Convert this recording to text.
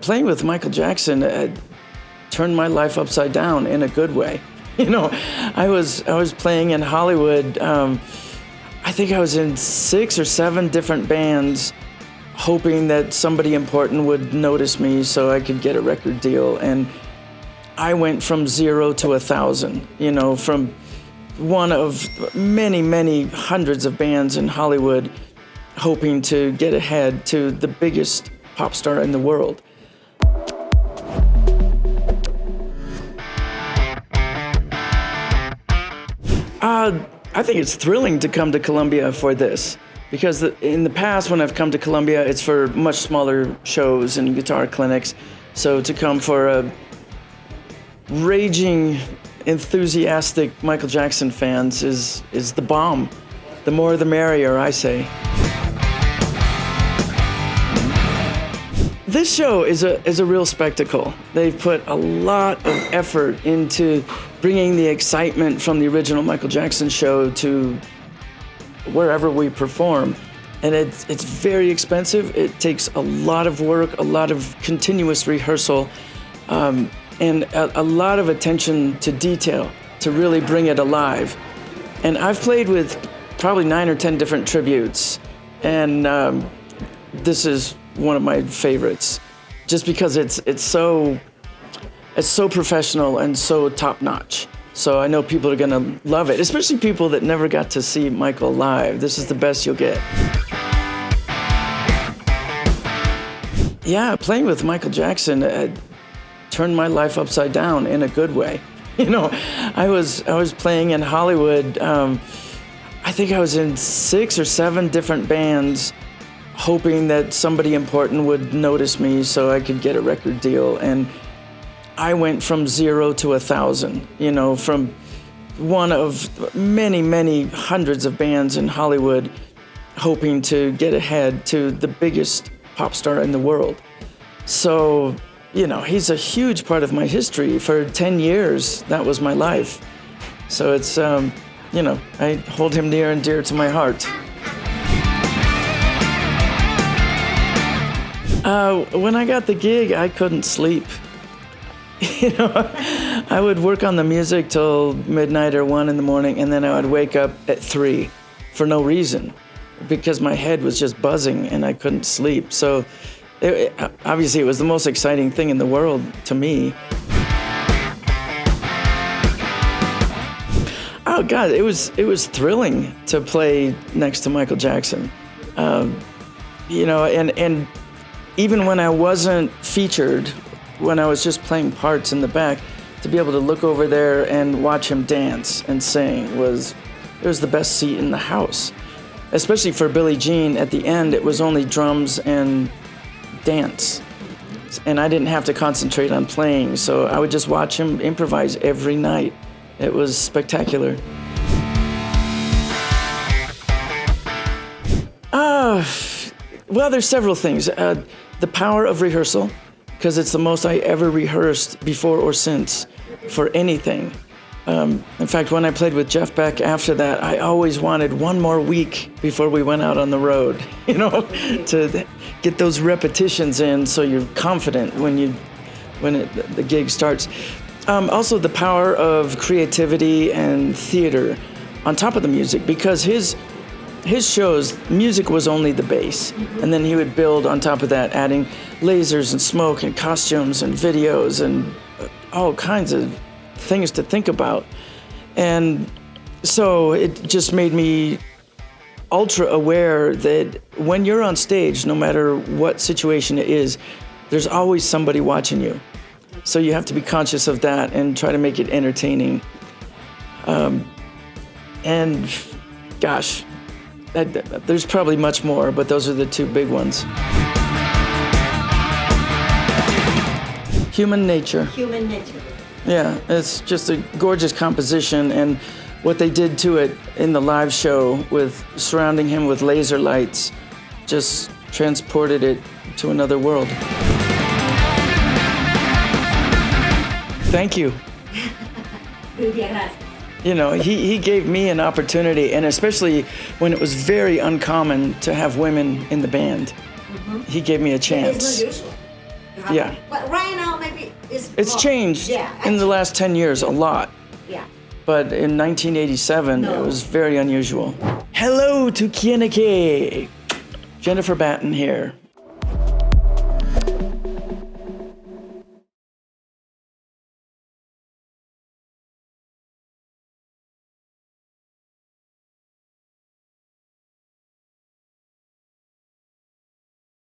playing with Michael Jackson turned my life upside down in a good way. You know, I was playing in Hollywood. I think I was in 6 or 7 different bands, hoping that somebody important would notice me so I could get a record deal. And I went from 0 to 1,000. You know, from one of many, many hundreds of bands in Hollywood, hoping to get ahead to the biggest pop star in the world. I think it's thrilling to come to Colombia for this, because in the past when I've come to Colombia, it's for much smaller shows and guitar clinics. So to come for a raging, enthusiastic Michael Jackson fans is the bomb. The more the merrier, I say. This show is a real spectacle. They've put a lot of effort into bringing the excitement from the original Michael Jackson show to wherever we perform. And it's very expensive. It takes a lot of work, a lot of continuous rehearsal, and a lot of attention to detail to really bring it alive. And I've played with probably 9 or 10 different tributes, and this is one of my favorites, just because it's so professional and so top-notch. So I know people are gonna love it, especially people that never got to see Michael live. This is the best you'll get. Yeah, playing with Michael Jackson turned my life upside down in a good way. You know, I was playing in Hollywood. I think I was in 6 or 7 different bands, hoping that somebody important would notice me so I could get a record deal. And I went from 0 to 1,000, you know, from one of many, many hundreds of bands in Hollywood, hoping to get ahead to the biggest pop star in the world. So, you know, he's a huge part of my history. For 10 years, that was my life. So it's, you know, I hold him near and dear to my heart. When I got the gig, I couldn't sleep. You know, I would work on the music till midnight or 1 in the morning, and then I would wake up at 3 for no reason, because my head was just buzzing and I couldn't sleep. So obviously it was the most exciting thing in the world to me. Oh God, it was thrilling to play next to Michael Jackson. You know, and even when I wasn't featured, when I was just playing parts in the back, to be able to look over there and watch him dance and sing was the best seat in the house. Especially for Billie Jean, at the end, it was only drums and dance. And I didn't have to concentrate on playing, so I would just watch him improvise every night. It was spectacular. Well, there's several things. The power of rehearsal, because it's the most I ever rehearsed before or since for anything. In fact, when I played with Jeff Beck after that, I always wanted one more week before we went out on the road, you know, to get those repetitions in so you're confident when the gig starts. Also, the power of creativity and theater on top of the music, because his shows, music was only the base, and then he would build on top of that, adding lasers and smoke and costumes and videos and all kinds of things to think about. And so it just made me ultra aware that when you're on stage, no matter what situation it is, there's always somebody watching you. So you have to be conscious of that and try to make it entertaining. And gosh, there's probably much more, but those are the 2 big ones. Human nature. Human nature. Yeah, it's just a gorgeous composition, and what they did to it in the live show with surrounding him with laser lights just transported it to another world. Thank you. You know, he gave me an opportunity, and especially when it was very uncommon to have women in the band, he gave me a chance. It's not usual. happen. Yeah. But right now, maybe It's more. changed Yeah, in the last 10 years a lot. Yeah. But in 1987, it was very unusual. Hello to Kienyke. Jennifer Batten here.